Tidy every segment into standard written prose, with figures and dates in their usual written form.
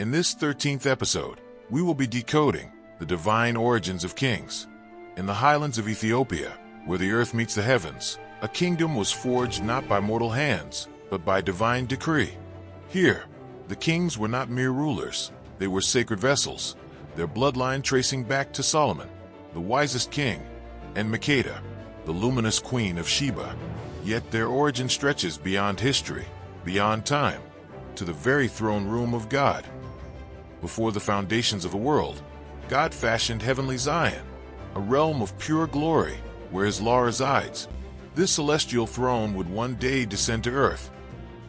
In this 13th episode, we will be decoding the divine origins of kings. In the highlands of Ethiopia, where the earth meets the heavens, a kingdom was forged not by mortal hands, but by divine decree. Here, the kings were not mere rulers, they were sacred vessels, their bloodline tracing back to Solomon, the wisest king, and Makeda, the luminous queen of Sheba. Yet their origin stretches beyond history, beyond time, to the very throne room of God. Before the foundations of the world, God fashioned heavenly Zion, a realm of pure glory where his law resides. This celestial throne would one day descend to earth,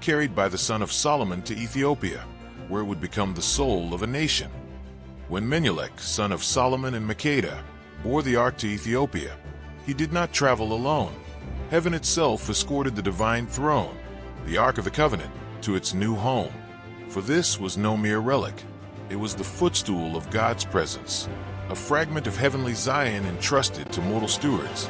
carried by the son of Solomon to Ethiopia, where it would become the soul of a nation. When Menelik, son of Solomon and Makeda, bore the ark to Ethiopia, he did not travel alone. Heaven itself escorted the divine throne, the Ark of the Covenant, to its new home. For this was no mere relic. It was the footstool of God's presence, a fragment of heavenly Zion entrusted to mortal stewards.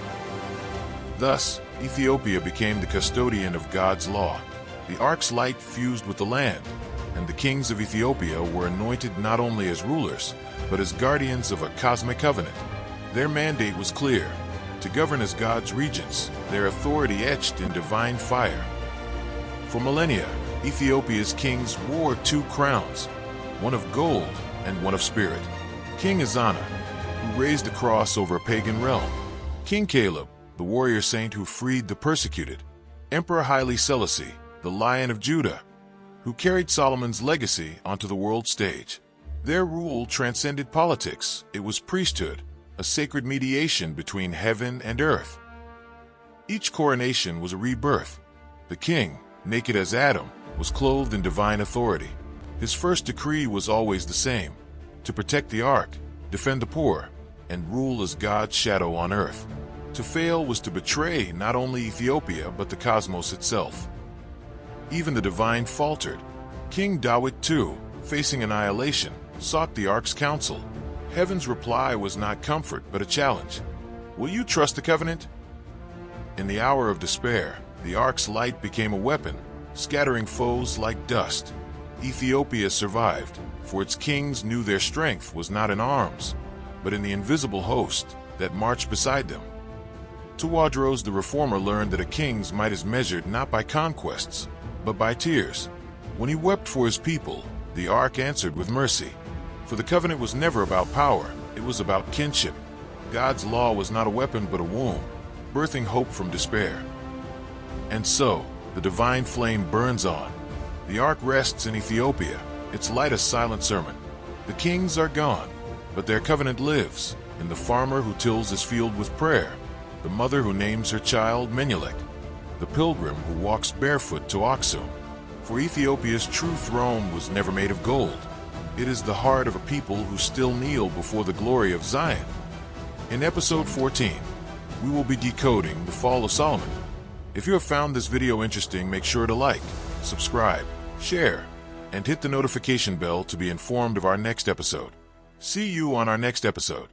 Thus, Ethiopia became the custodian of God's law. The ark's light fused with the land, and the kings of Ethiopia were anointed not only as rulers, but as guardians of a cosmic covenant. Their mandate was clear: to govern as God's regents, their authority etched in divine fire. For millennia, Ethiopia's kings wore two crowns, one of gold and one of spirit. King Ezana, who raised a cross over a pagan realm. King Caleb, the warrior saint who freed the persecuted. Emperor Haile Selassie, the Lion of Judah, who carried Solomon's legacy onto the world stage. Their rule transcended politics. It was priesthood, a sacred mediation between heaven and earth. Each coronation was a rebirth. The king, naked as Adam, was clothed in divine authority. His first decree was always the same: to protect the ark, defend the poor, and rule as God's shadow on earth. To fail was to betray not only Ethiopia but the cosmos itself. Even the divine faltered. King Dawit too, facing annihilation, sought the ark's counsel. Heaven's reply was not comfort but a challenge. Will you trust the covenant? In the hour of despair, the ark's light became a weapon, scattering foes like dust. Ethiopia survived, for its kings knew their strength was not in arms, but in the invisible host that marched beside them. Tawadros the reformer learned that a king's might is measured not by conquests, but by tears. When he wept for his people, the ark answered with mercy. For the covenant was never about power, it was about kinship. God's law was not a weapon but a womb, birthing hope from despair. And so, the divine flame burns on. The ark rests in Ethiopia, its light a silent sermon. The kings are gone, but their covenant lives in the farmer who tills his field with prayer, the mother who names her child Menelik, the pilgrim who walks barefoot to Axum. For Ethiopia's true throne was never made of gold. It is the heart of a people who still kneel before the glory of Zion. In episode 14, we will be decoding the fall of Solomon. If you have found this video interesting, make sure to like, subscribe, share, and hit the notification bell to be informed of our next episode. See you on our next episode.